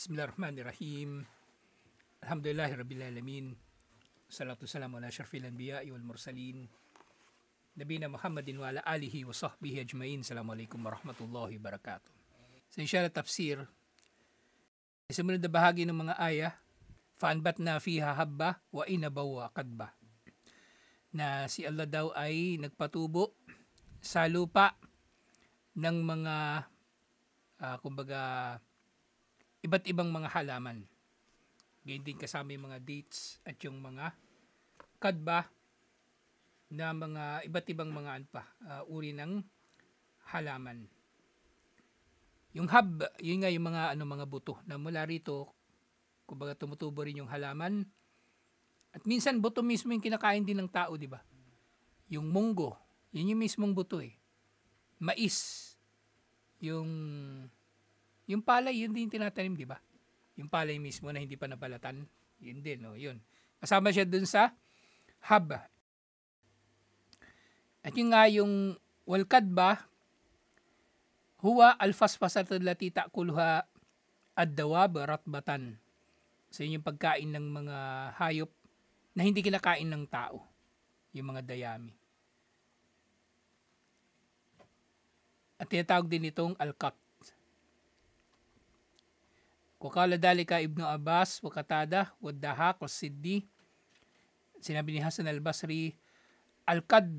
Bismillahirrahmanirrahim. Alhamdulillahi Rabbil Alamin. Salatu salamu ala syarfil anbiya'i wal mursalin. Nabina Muhammadin wa ala alihi wa sahbihi ajmain. Assalamualaikum warahmatullahi wabarakatuh. Sa inshallah tafsir, sa sumunod na bahagi ng mga ayah, fa'anbatna fiha habba wa inabaw wa qadba. Na si Allah daw ay nagpatubo sa lupa ng mga iba't ibang mga halaman. Ganyan din kasama yung mga dates at yung mga kadba na mga iba't ibang mga uri ng halaman. Yung hab, yun nga yung mga buto na mula rito, kumbaga tumutubo rin yung halaman. At minsan buto mismo yung kinakain din ng tao, di ba? Yung munggo, yun yung mismong buto eh. Mais, yung palay, yun din tinatanim, di ba? Yung palay mismo na hindi pa napalatan, yun din, no? Yun. Kasama siya dun sa hab. At yung nga yung walkadba, huwa alfasfasatul lati ta'kuluha ad-dawab ratbatan. So yun yung pagkain ng mga hayop na hindi kinakain ng tao, yung mga dayami. At tinatawag din itong alkat. Wakala dalika Ibnu Abbas, Wakatada, Waddahak, Wasiddi. Sinabi ni Hasan al-Basri, Al-Kad,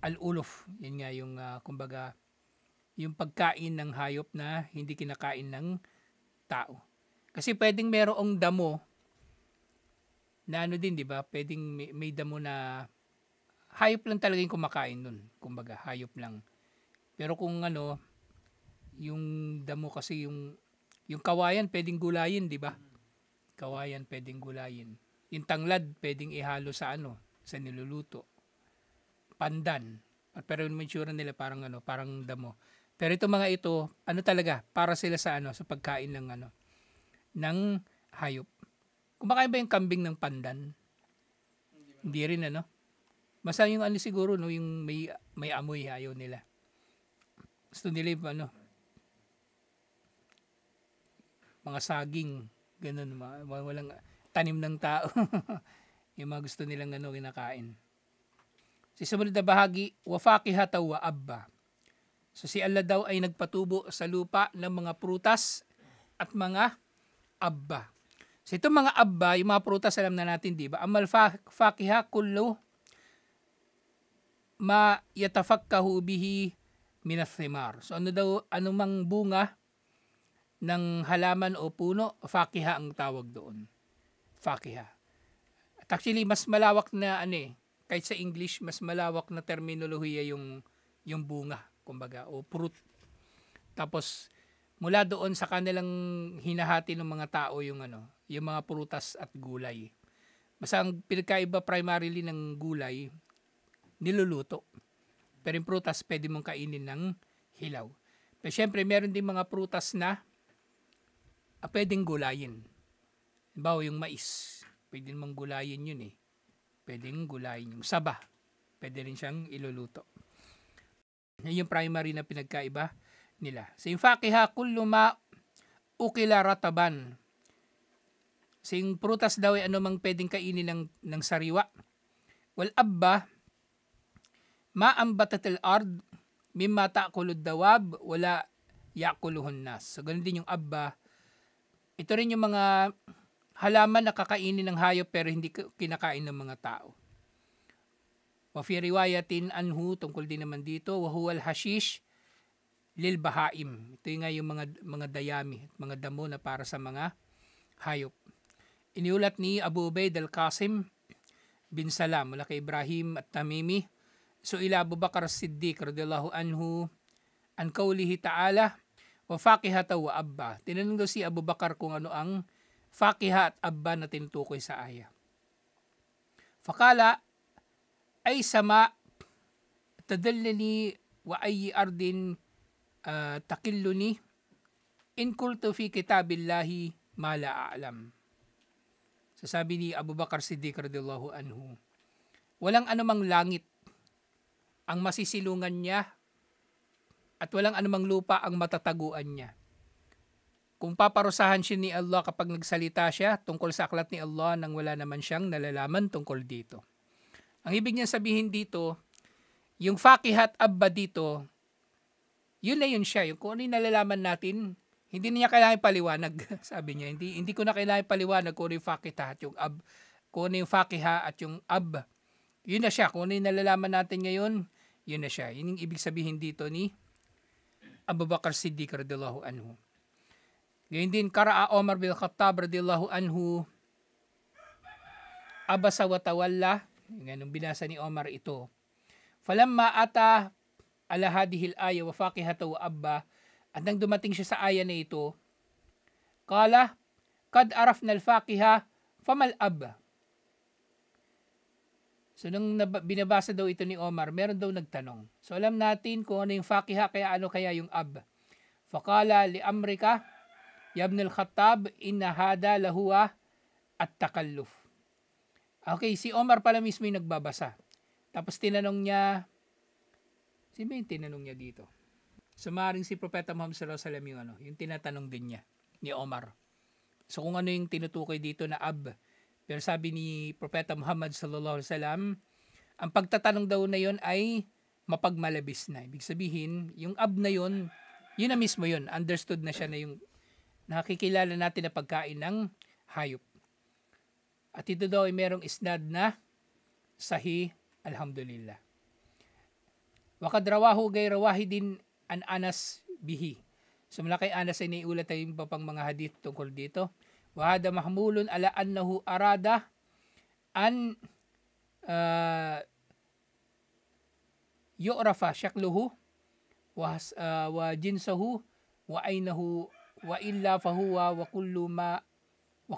Al-Uluf. Yan nga yung, kumbaga, yung pagkain ng hayop na hindi kinakain ng tao. Kasi pwedeng merong damo na din, di ba? Pwedeng may damo na hayop lang talaga yung kumakain nun. Kumbaga, hayop lang. Pero kung yung damo kasi yung kawayan pwedeng gulayin, di ba? Kawayan pwedeng gulayin. Yung tanglad pwedeng ihalo sa sa niluluto. Pandan. Pero yung mansura nila parang damo. Pero itong mga ito, talaga para sila sa sa pagkain ng hayop. Kumakain ba yung kambing ng pandan? Hindi rin Basta yung siguro yung may amoy ayaw nila. Gusto nila yung mga saging, ganun, walang tanim ng tao. Yung mga gusto nilang kinakain. Sa sumunod na bahagi, wafakihata wa abba. So si Allah daw ay nagpatubo sa lupa ng mga prutas at mga abba. So itong mga abba, yung mga prutas, alam na natin, di ba? Amal fakiha kullu ma yatafakkahu bihi minas thimar. So anumang bunga ng halaman o puno, fakiha ang tawag doon. Fakiha. At actually, mas malawak na kahit sa English, mas malawak na terminolohiya yung bunga, kumbaga, o fruit. Tapos, mula doon sa kanilang hinahati ng mga tao yung mga prutas at gulay. Basta ang pinagkaiba primarily ng gulay, niluluto. Pero yung prutas, pwede mong kainin ng hilaw. Pero syempre, meron din mga prutas na pwedeng gulayin. Halimbawa yung mais, pwede mong gulayin yun eh. Pwedeng gulayin yung saba. Pwede rin siyang iluluto. Yan yung primary na pinagkaiba nila. Sa yung fakiha, kullu ma ukila rataban. Sa yung prutas daw ay anumang pwedeng kainin ng sariwa. Wal abba, ma ambatatil ard, mimma ta'kulud dawab, wala yakuluhun nas. So ganun din yung abba. Ito rin yung mga halaman na kakainin ng hayop pero hindi kinakain ng mga tao. Wa fi riwayatin anhu, tungkol din naman dito, wa huwal hashish lil bahaim. Ito yung nga yung mga dayami, mga damo na para sa mga hayop. Iniulat ni Abu Ubaid al-Qasim bin Salam mula kay Ibrahim at Tamimi. So ila Abu Bakar Siddiq radhiyallahu anhu an qawlihi ta'ala, wa fakihata wa abba. Tinanong daw si Abu Bakar kung ano ang fakiha at abba na tinutukoy sa aya. Fakala ay sama tadallani wa ayyi ardin takilluni in kultu fi kitabillahi ma la a'lam. Sasabi ni Abu Bakar Siddiq radhiyallahu anhu, walang anumang langit ang masisilungan niya at walang anumang lupa ang matataguan niya. kung paparusahan siya ni Allah kapag nagsalita siya tungkol sa aklat ni Allah nang wala naman siyang nalalaman tungkol dito. Ang ibig niya sabihin dito, yung fakihat abba dito, yun na yun siya. Yung kung ano yung nalalaman natin, hindi niya kailangan paliwanag. Sabi niya, hindi ko na kailangan paliwanag kung ano yung fakiha at yung ab. Kung ano yung fakiha at yung ab. Yun na siya. Kung ano yung nalalaman natin ngayon, yun na siya. Yun yung ibig sabihin dito ni Abu Bakr Siddiq radhiyallahu anhu. Ngayon din, Kara'a Omar bin Khattab radhiyallahu anhu, abasa wa tawalla. Ganun binasa ni Omar ito. Falamma ata ala hadihil aya wa faqihata wa abba, at nang dumating siya sa aya na ito, qala kad arafna al-faqiha famal abba. So nung binabasa daw ito ni Omar, meron daw nagtanong. So alam natin kung ano yung faqiha, kaya ano kaya yung ab. Faqala li amrika ya ibn al-Khattab inna hada lahuwa at-takalluf. Okay, si Omar pala mismo yung nagbabasa. Tapos tinanong niya, sino yung tinanong niya dito? Sumaring si Propeta Muhammad sallallahu alaihi wasallam yung tinatanong din niya ni Omar. So kung ano yung tinutukoy dito na ab. Pero sabi ni Propeta Muhammad sallallahu alaihi wasallam, ang pagtatanong daw na yon ay mapagmalabis na. Ibig sabihin, yung ab na yon, yun na mismo yun. Understood na siya na yung nakikilala natin na pagkain ng hayop. At ito daw ay merong isnad na sahih, alhamdulillah. Wakad rawahu gayra wahidin an Anas bihi. So mula kay Anas ay naiulat ay yung pang mga hadith tungkol dito. Wahada mahmulun ala annahu arada an yu'rafa syakluhu wa jinsahu wa aynahu wa illa fahuwa wa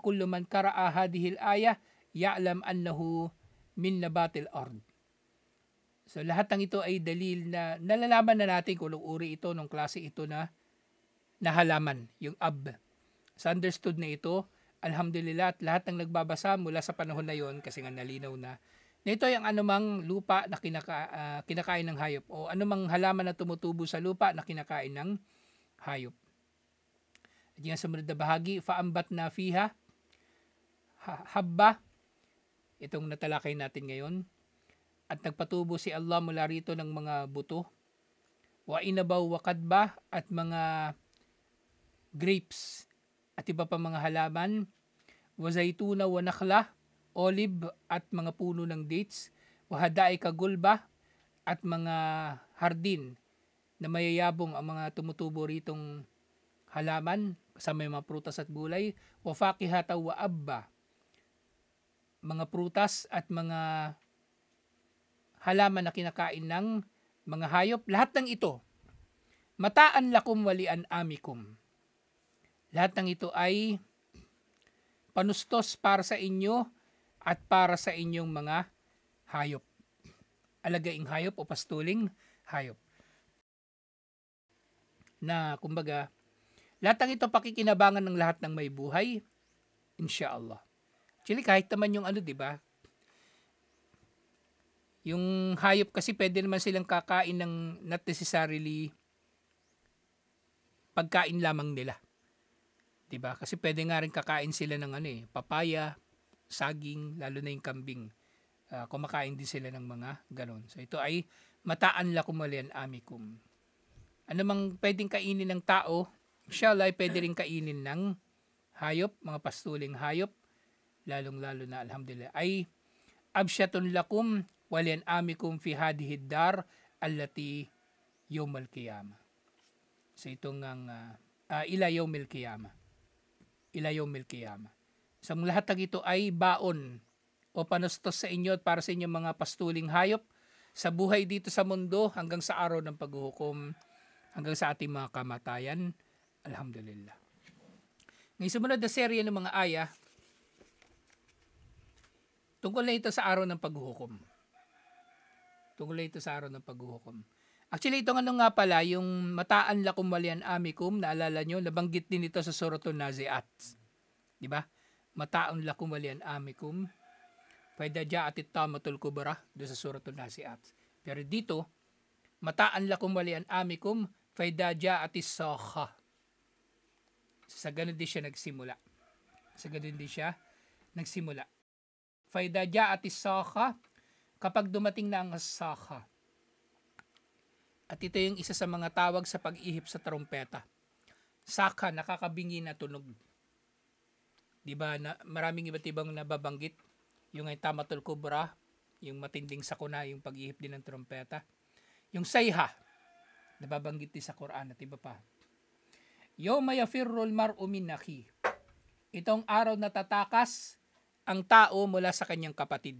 kullu man qara'a hadhihi al-aya ya'lam annahu min nabatil ard. So lahat ng ito ay dalil na nalalaman na natin kung uri ito ng klase ito na halaman, yung ab. So understood na ito, alhamdulillah, at lahat ng nagbabasa mula sa panahon na yon, kasi nga nalinaw na ito yung anumang lupa na kinakain ng hayop o anumang halaman na tumutubo sa lupa na kinakain ng hayop. At yung sumunod na bahagi, faambat na fiha habba, itong natalakay natin ngayon. At nagpatubo si Allah mula rito ng mga buto, wa inabaw wa kadba, at mga grapes at iba pa mga halaman, wa zaytuna wa nakhla, olive at mga puno ng dates, wa hadai kagulba, at mga hardin na mayayabong ang mga tumutubo ritong halaman, kasama yung mga prutas at gulay, wa faqihata wa abba, mga prutas at mga halaman na kinakain ng mga hayop. Lahat ng ito, mataan lakum walian amikum. Lahat ng ito ay panustos para sa inyo at para sa inyong mga hayop. Alagaing hayop o pastuling hayop. Na kumbaga, lahat ng ito pakikinabangan ng lahat ng may buhay, insyaallah. Actually, kahit naman yung di ba? Yung hayop kasi pwede naman silang kakain ng not necessarily pagkain lamang nila. 'Di ba? Kasi pwede nga rin kakain sila ng papaya, saging, lalo na yung kambing. Kumakain din sila ng mga ganon. So ito ay mataan lakum walian amikum. Ano mang pwedeng kainin ng tao, inshallah ay pwede rin kainin ng hayop, mga pastuling hayop, lalong-lalo na alhamdulillah ay absyatun lakum walian amikum fi hadhihi dar allati yawmal qiyamah. So itong ila yawmil qiyamah. Ila yawmil qiyamah. So ang lahat ng ito ay baon o panustos sa inyo at para sa inyong mga pastuling hayop sa buhay dito sa mundo hanggang sa araw ng paghuhukom, hanggang sa ating mga kamatayan. Alhamdulillah. Ngayon sumunod na serye ng mga aya tungkol na ito sa araw ng paghuhukom. Actually, ito nga pala, yung mataan lakum walian amikum, naalala nyo, nabanggit din ito sa Suratul Naziat. Diba? Mataan lakum walian amikum, pwede ja'atit tamatul kubra, doon sa Suratul Naziat. Pero dito, mataan lakum walian amikum, pwede ja'atis sakha. Sa ganun din siya nagsimula. Faida ja'at as-sakha, kapag dumating na ang as-sakha. At ito yung isa sa mga tawag sa pag-ihip sa trompeta. Sakha, nakakabingi na tunog. Diba, na, maraming iba't ibang nababanggit. Yung ay tamatul kubra, yung matinding sakuna, yung pag-ihip din ng trompeta. Yung sayha, nababanggit din sa Quran at iba pa. Yawma yafirrul mar'u min akhi. Itong araw na tatakas ang tao mula sa kanyang kapatid.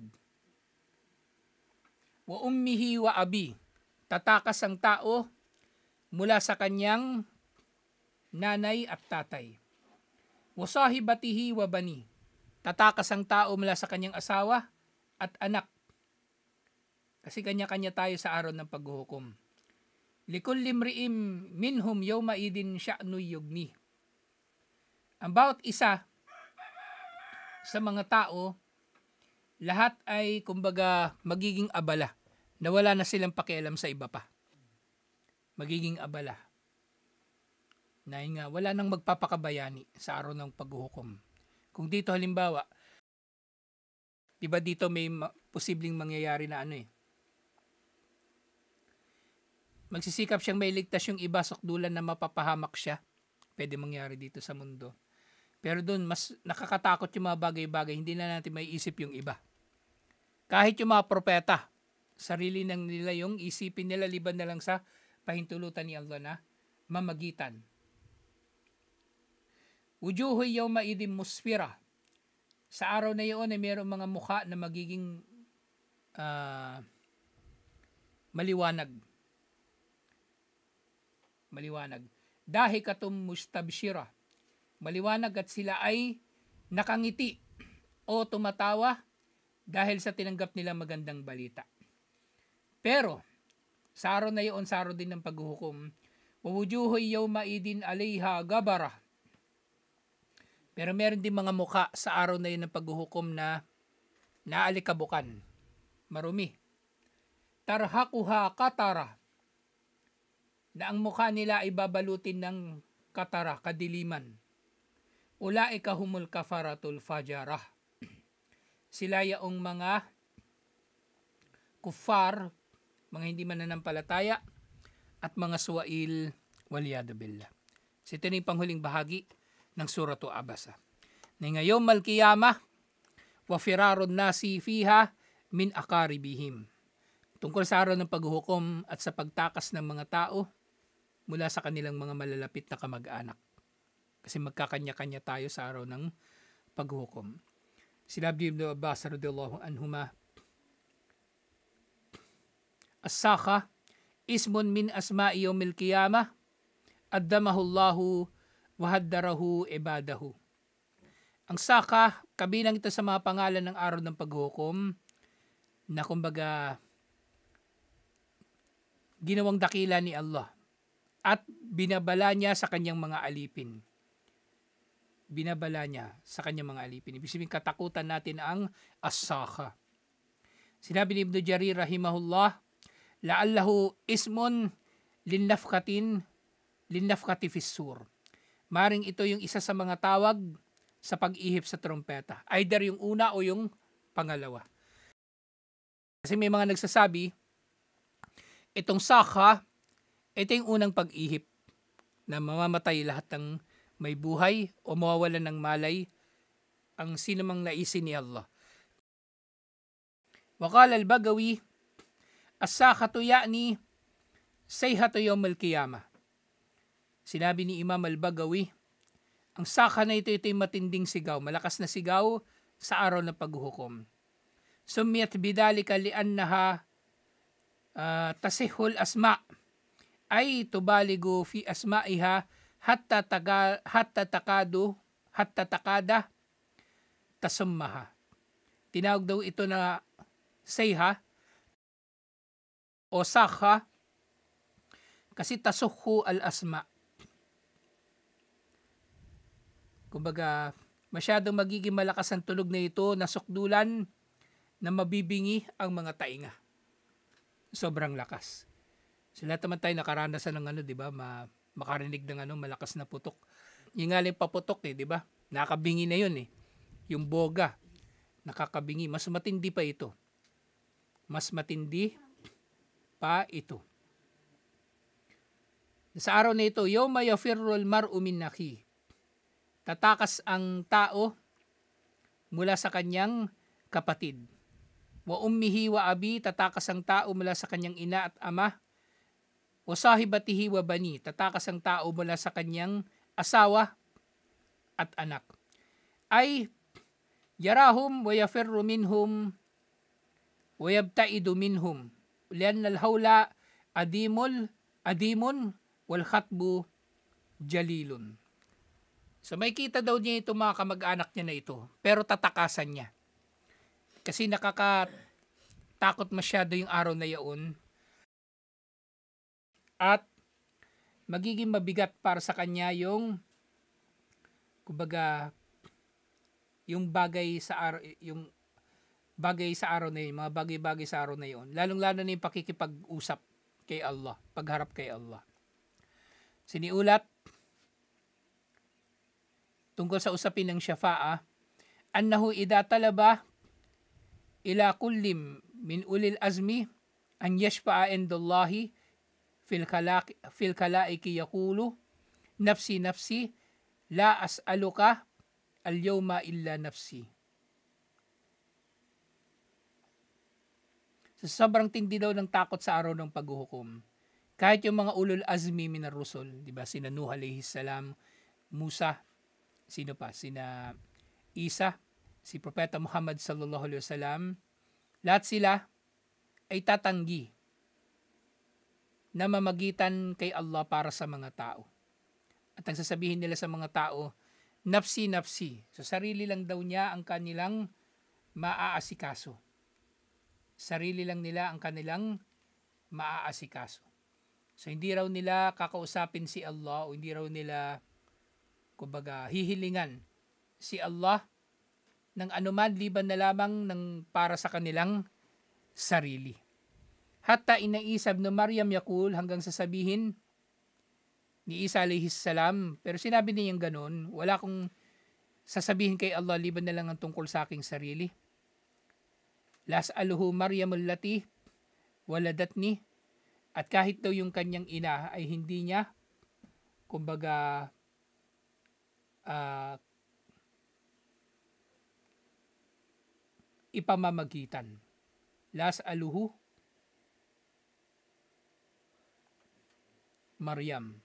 Wa ummihi wa abi. Tatakas ang tao mula sa kanyang nanay at tatay. Wa sahibatihi wa bani. Tatakas ang tao mula sa kanyang asawa at anak. Kasi kanya-kanya tayo sa araw ng paghuhukom. Likulli imri'im minhum yawma idin sya'nu yugni. Ang bawat isa sa mga tao, lahat ay kumbaga magiging abala na wala na silang pakialam sa iba pa. Magiging abala. Na nga, wala nang magpapakabayani sa araw ng paghuhukom. Kung dito halimbawa, diba dito may posibleng mangyayari na magsisikap siyang mailigtas yung iba, sukdulan na mapapahamak siya. Pwede mangyari dito sa mundo. Pero doon, mas nakakatakot yung mga bagay-bagay, hindi na natin maiisip yung iba. Kahit yung mga propeta, sarili ng nila yung isipin nila, liban na lang sa pahintulutan ni Allah na mamagitan. Wujuhoy yawma idin musfira. Sa araw na iyon ay mayroong mga mukha na magiging maliwanag. Dahikatum mustabshira. Maliwanag at sila ay nakangiti o tumatawa dahil sa tinanggap nilang magandang balita. Pero, sa araw na iyon, sa araw din ng paghuhukom, wujuhoy yawma idin alayha gabara. Pero meron din mga mukha sa araw na yun ng paghuhukom na naalikabukan, marumi. Tarhaquha katara, na ang mukha nila ay babalutin ng katara, kadiliman. Ulaika humul kafaratul fajarah. Sila yaong mga kuffar, mga hindi mananampalataya, at mga suwail waliyadu billah. So ito na yung panghuling bahagi ng Suratu Abasa. Na ngayon malkiyamah, wa firarun nasi fiha min akaribihim. Tungkol sa araw ng paghuhukom at sa pagtakas ng mga tao mula sa kanilang mga malalapit na kamag-anak. Kasi magkakanya-kanya tayo sa araw ng paghuhukom. Sinabi Ibn Abbas radhiyallahu anhuma, as-sakha ismun min asma'i yawmil qiyamah addamahullahu wa haddarahu ibadahu. Ang sakha, kabilang ito sa mga pangalan ng araw ng paghuhukom na kumbaga ginawang dakila ni Allah at binabala niya sa kanyang mga alipin. Ibig sabihin katakutan natin ang as-sakha. Sinabi ni Ibn Jarir rahimahullah, la'allahu ismun linnafkati fis-sur. Maring ito yung isa sa mga tawag sa pag-ihip sa trompeta. Either yung una o yung pangalawa. Kasi may mga nagsasabi, itong sakha, ito yung unang pag-ihip na mamamatay lahat ng may buhay o mawawalan ng malay ang sinumang naisin ni Allah. Waqala al-Bagawi, as-sakhatu ya'ni sayhatu yawm al-qiyamah. Sinabi ni Imam al-Bagawi, ang sakha na ito yung matinding sigaw, malakas na sigaw sa araw ng paghuhukom. Sumiyat bidalika li'annaha tasihul asma' ay tubaligu fi asma'iha hatta takada tasummaha. Tinawag daw ito na sayha o sakha kasi tasuhu al-asma'. Kumbaga, masyadong magiging malakas ang tunog na ito na sukdulan na mabibingi ang mga tainga. Sobrang lakas. So lahat naman tayo nakaranasan ng di ba, makarinig ng malakas na putok yung nga lang paputok di ba? Nakabingi na yun Yung boga, nakakabingi. Mas matindi pa ito. Mas matindi pa ito. Sa araw na ito, yawma yafirrul mar'u min akhihi. Tatakas ang tao mula sa kanyang kapatid. Wa ummihi wa abi, tatakas ang tao mula sa kanyang ina at ama. Wa sahibatihi wa bani, tatakas ang tao mula sa kanyang asawa at anak. Ay yarahum wa yafirru minhum wa yabtaidu minhum. Lianna al-hawla adimun wal khatbu jalilun. So may kita daw niya itong mga kamag-anak niya na ito, pero tatakasan niya. Kasi nakakatakot masyado yung araw na yaon at magiging mabigat para sa kanya yung kumbaga yung bagay sa araw na yun, mga bagay-bagay sa araw na yun. Lalong-lalo na yung pakikipag-usap kay Allah, pagharap kay Allah. Siniulat tungkol sa usapin ng syafa'ah, annahu idha talaba ila kullim min ulil azmi an yashfa'a indallahi fil kalaiki yaqulu nafsi nafsi la as'aluka al yawma illa nafsi. So, sobrang tindi daw ng takot sa araw ng paghuhukom. Kahit yung mga ulul azmi minar rusul, di ba? Sina Nuh alayhi salam, Musa, sino pa? Sina Isa, si Propeta Muhammad sallallahu alaihi wasallam, lahat sila ay tatanggi na mamagitan kay Allah para sa mga tao. At ang sasabihin nila sa mga tao, nafsi, nafsi. So sarili lang daw niya ang kanilang maaasikaso. Sarili lang nila ang kanilang maaasikaso. So hindi raw nila kakausapin si Allah o hindi raw nila kumbaga hihilingan si Allah ng anuman liban na lamang ng para sa kanilang sarili. Hatta inaisab no Maryam yakul hanggang sasabihin ni Isa alayhi salam, pero sinabi niya yung ganun, wala kong sasabihin kay Allah liban na lang ang tungkol sa aking sarili. Las'aluhu Maryam allati waladatni, at kahit daw yung kanyang ina ay hindi niya kumbaga ipamamagitan. Las'aluhu Maryam.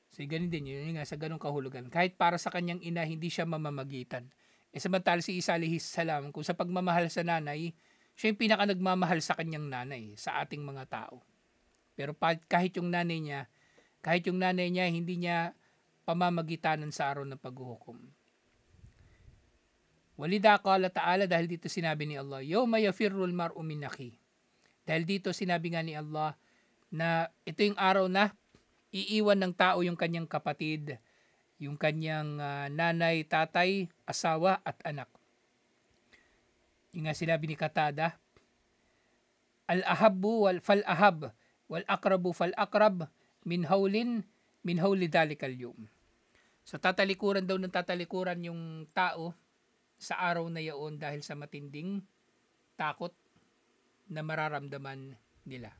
So ganun din yun nga sa ganung kahulugan. Kahit para sa kanyang ina hindi siya mamamagitan. Samantala si Isa alayhi salam, kung sa pagmamahal sa nanay, siya yung pinaka nagmamahal sa kanyang nanay, sa ating mga tao. Pero kahit yung nanay niya hindi niya pamamagitanan sa araw ng paghuhukom. Walida qala ta'ala, dahil dito sinabi ni Allah, yawma yafirrul mar'u min akhihi. Dahil dito sinabi nga ni Allah na ito yung araw na iiwan ng tao yung kanyang kapatid, yung kanyang nanay, tatay, asawa at anak. Yung nga sinabi ni Qatada, al-ahabbu fal-ahab wal-akrabu fal-akrab min hawli dalikal yum. So tatalikuran daw ng tatalikuran yung tao sa araw na yaon dahil sa matinding takot na mararamdaman nila.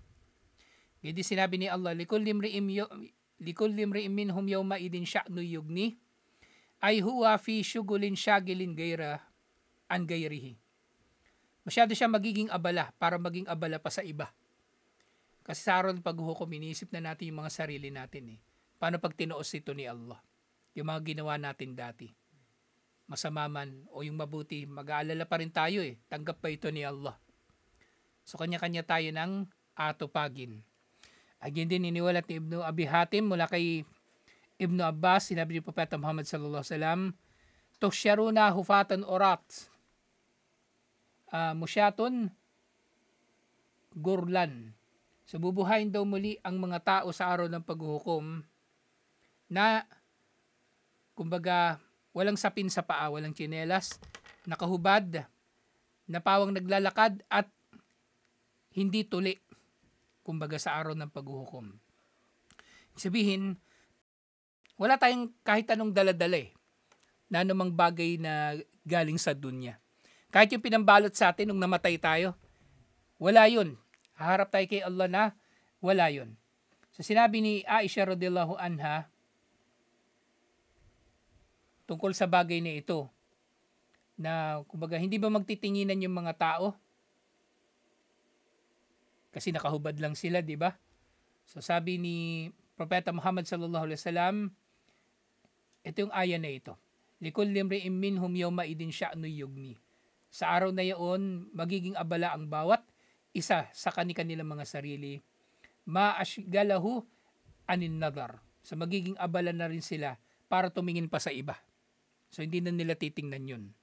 Hindi sinabi ni Allah, likulli imri'im minhum yawma idin sya'nu yugni ay huwa fi syugulin syagilin gaira an gairihi. Masyado siya magiging abala para maging abala pa sa iba. Kasi sa araw ng paghuhukom, iniisip na natin yung mga sarili natin Paano pag tinuos ito ni Allah? Yung mga ginawa natin dati. Masama man o yung mabuti, mag-aalala pa rin tayo Tanggap pa ito ni Allah. So kanya-kanya tayo ng atupagin. Again din, iniwalat ni Ibnu Abi Hatim mula kay Ibnu Abbas, sinabi ni Propeta Muhammad sallallahu alaihi wasallam, tuksharuna hufatan orat, musyatun gurlan. So bubuhayin daw muli ang mga tao sa araw ng paghuhukom na kumbaga walang sapin sa paa, walang tsinelas, nakahubad, napawang naglalakad at hindi tuli. Kumbaga sa araw ng paghuhukom. Sabihin, Wala tayong kahit anong daladala na anumang bagay na galing sa dunya. Kahit yung pinambalot sa atin nung namatay tayo, wala yun. Haharap tayo kay Allah na wala yun. So sinabi ni Aisha radhiyallahu anha tungkol sa bagay na ito, na kumbaga hindi ba magtitinginan yung mga tao? Kasi nakahubad lang sila, di ba? So sabi ni Propeta Muhammad sallallahu alaihi wasallam, ito yung aya na ito. Likulli imri'in minhum yawma idin sya'nu yughni. Sa araw na iyon, magiging abala ang bawat isa sa kanilang mga sarili. Ma'ashgalahu anin nadar. So magiging abala na rin sila para tumingin pa sa iba. So hindi na nila titingnan yun.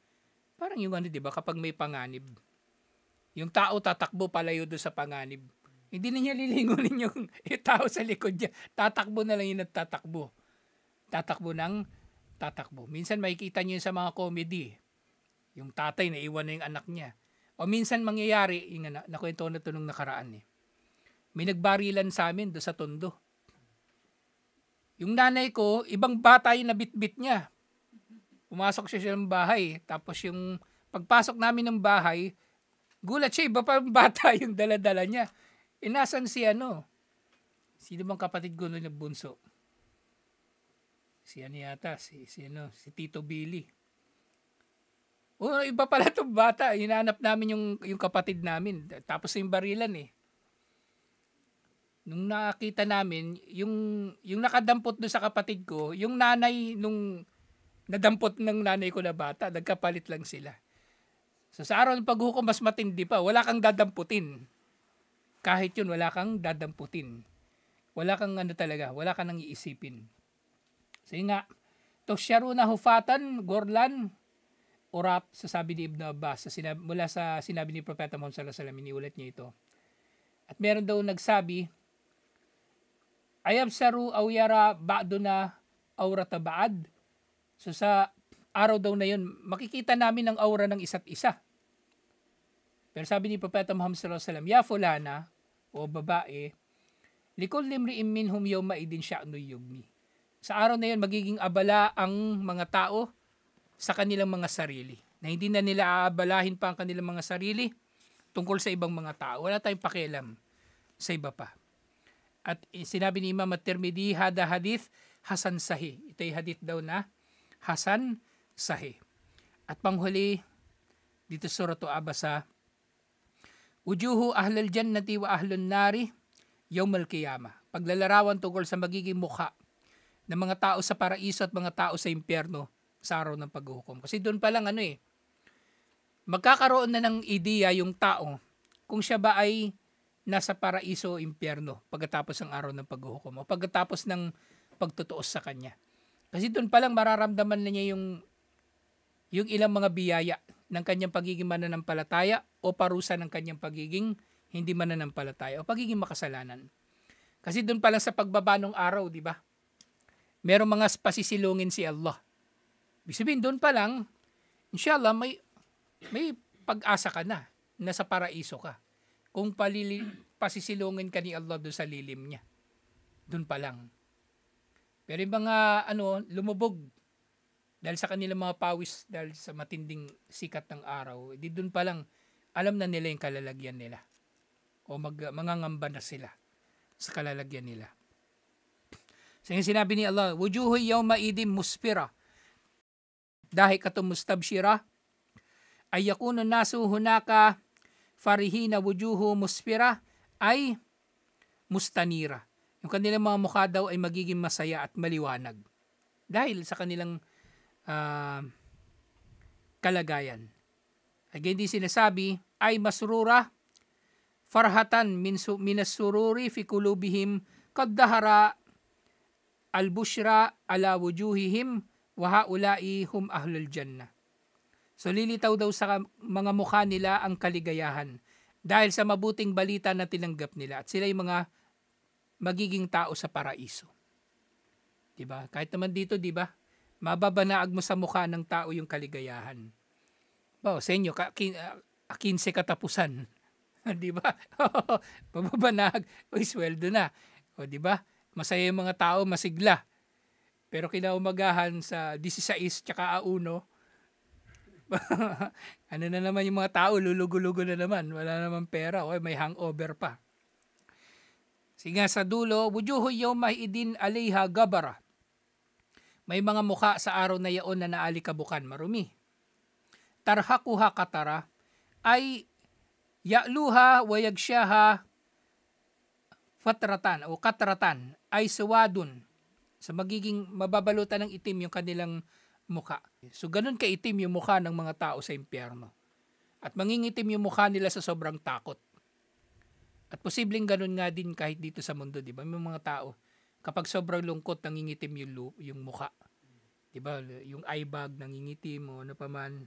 Parang yung di ba, kapag may panganib, yung tao tatakbo palayo doon sa panganib. Hindi na niya lilingunin yung tao sa likod niya. Tatakbo na lang yung nagtatakbo. Tatakbo. Minsan makikita niyo sa mga comedy, yung tatay na iwan na yung anak niya. O minsan mangyayari, yung nakwento na ito nung nakaraan may nagbarilan sa amin doon sa Tondo. Yung nanay ko, ibang bata yung nabitbit niya. Pumasok siya ng bahay. Tapos yung pagpasok namin ng bahay, gulat siya, iba pa bata yung dala-dala niya. Inasan si sino bang kapatid ko na bunso? Si Tito Billy. Iba pala itong bata. Hinanap namin yung kapatid namin. Tapos yung barilan Nung nakita namin, yung nakadampot doon sa kapatid ko, yung nanay nung nadampot ng nanay ko na bata, nagkapalit lang sila. So sa araw ng paghukom, mas matindi pa. Wala kang dadamputin. Kahit yun, wala kang dadamputin. Wala kang wala kang nang iisipin. So yun nga, Tosharuna hufatan, gorlan, urap, sasabi ni Ibn Abbas, mula sa sinabi ni Propeta Muhammad sallallahu alaihi wasallam, iniulat niya ito. At meron daw nagsabi, ayabsaru aw yara ba'duna aurata ba'ad. So sa araw daw na yun, makikita namin ang aura ng isa't isa. Pero sabi ni Propeta Muhammad sallallahu alaihi wasallam, ya fulana, o babae, likul limri'in minhum yawma idin sya'nu yughni. Sa araw na yun, magiging abala ang mga tao sa kanilang mga sarili. Na hindi na nila aabalahin pa ang kanilang mga sarili tungkol sa ibang mga tao. Wala tayong pakialam sa iba pa. At sinabi ni Imam At-Tirmidhi, hada hadith Hasan Sahih. Ito'y hadith daw na Hasan Sahih. At panghuli, dito suratu Abasa, Ujuhu ahlal jannati wa ahlun nari yawmal qiyamah. Paglalarawan tungkol sa magiging mukha ng mga tao sa paraiso at mga tao sa impyerno sa araw ng paghukom. Kasi doon pa lang magkakaroon na ng ideya yung tao kung siya ba ay nasa paraiso o impyerno pagkatapos ng araw ng paghukom o pagkatapos ng pagtutuos sa kanya. Kasi doon pa lang mararamdaman na niya yung ilang mga biyaya ng kanyang pagiging mananampalataya o parusa ng kanyang pagiging hindi mananampalataya o pagiging makasalanan. Kasi doon pa lang sa pagbaba ng araw, di ba? Merong mga pasisilungin si Allah. Ibig sabihin, doon pa lang, inshallah, may pag-asa ka na sa paraiso ka. Kung pasisilungin ka ni Allah doon sa lilim niya. Doon pa lang. Pero yung mga lumubog dahil sa kanilang mga pawis, dahil sa matinding sikat ng araw, di doon pa lang alam na nila yung kalalagyan nila. O mangangamba na sila sa kalalagyan nila. So yung sinabi ni Allah, wujuhu yawma idim muspira dahil katumustabshira ay yakunu nasu hunaka farihina wujuhu muspira ay mustanira. Yung kanilang mga mukha daw ay magiging masaya at maliwanag dahil sa kanilang kalagayan. Again, di sinasabi ay masrura farhatan minas sururi fi kulubihim kad dahara al-bushra ala wujuhihim wa haula'i hum ahlul jannah. So lilitaw daw sa mga mukha nila ang kaligayahan dahil sa mabuting balita na tinanggap nila at sila yung mga magiging tao sa paraiso. Diba? Kahit naman dito, diba? Mababanaag mo sa mukha ng tao yung kaligayahan. Sa inyo, 15 katapusan. Diba? Mababanaag, sweldo na. O diba? Masaya yung mga tao, masigla. Pero kinaumagahan sa 16 tsaka A1, ano na naman yung mga tao, lulugo-lugo na naman. Wala naman pera, o may hangover pa. Sige nga sa dulo, wujuhu yawma idin alayha gabara. May mga mukha sa araw na yaon na naalikabukan, marumi. Tarhakuha katara, ay ya'luha wa yagsyaha fatratan o katratan, ay suwadun. So magiging mababalutan ng itim yung kanilang mukha. So ganun kaitim yung mukha ng mga tao sa impyerno. At mangingitim yung mukha nila sa sobrang takot. At posibleng ganun nga din kahit dito sa mundo, di ba? May mga tao, kapag sobrang lungkot, nangingitim yung mukha. Di ba? Yung eye bag, nangingitim o ano pa man.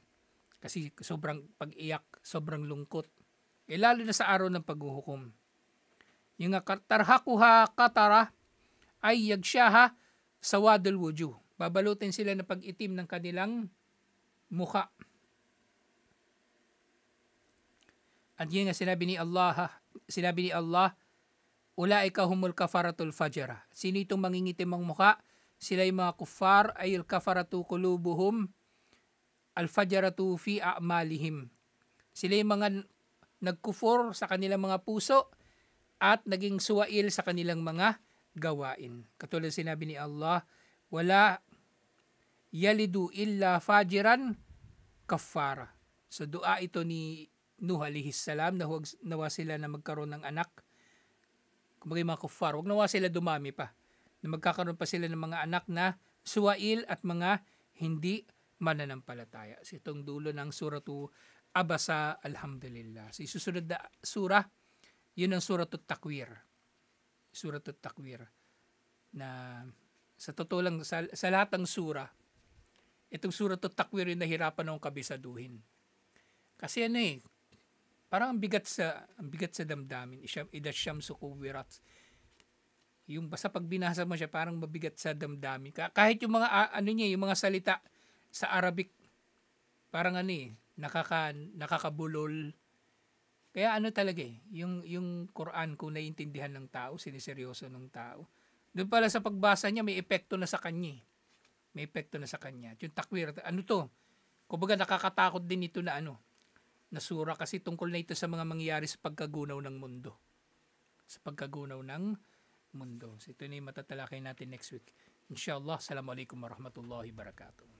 Kasi sobrang pag-iyak, sobrang lungkot. Lalo na sa araw ng paghuhukom. Yung tarhakuha katara, ay yagsyaha sawadul wujuh. Babalutin sila ng pag-itim ng kanilang mukha. At yun nga sinabi ni Allah, ulaika humul kafaratul fajara. Sino itong mangingitim ang mukha? Sila yung mga kuffar, ay al kafaratu qulubuhum al fajaratu fi a'malihim. Sila yung mga nagkufur sa kanilang mga puso at naging suwail sa kanilang mga gawain. Katulad sinabi ni Allah, wala yalidu illa fajiran kafara. So dua ito ni Nuh alayhis salam na huwag nawa sila na magkaroon ng anak. Kumbaga mga kuffar, huwag nawa sila dumami pa. Na magkakaroon pa sila ng mga anak na suwail at mga hindi mananampalataya. So itong dulo ng suratu Abasa, alhamdulillah. So susunod na surah, yun ang suratut Takwir. Suratut Takwir. Na sa totoo lang, sa lahat ng surah, itong suratut Takwir yung nahirapan akong kabisaduhin. Kasi parang ang bigat sa damdamin. Idha syamsu kuwirat. Yung basta pag binasa mo siya, parang mabigat sa damdamin. Kahit yung mga yung mga salita sa Arabic, parang nakakabulol. Kaya talaga yung Quran, kung naiintindihan ng tao, siniseryoso ng tao, doon pala sa pagbasa niya, may epekto na sa kanya. May epekto na sa kanya. Yung takwir, kumbaga nakakatakot din ito na na sura, kasi tungkol na ito sa mga mangyayari sa pagkagunaw ng mundo. Sa pagkagunaw ng mundo. So ito na yung matatalakay natin next week. Inshallah, assalamualaikum warahmatullahi wabarakatuh.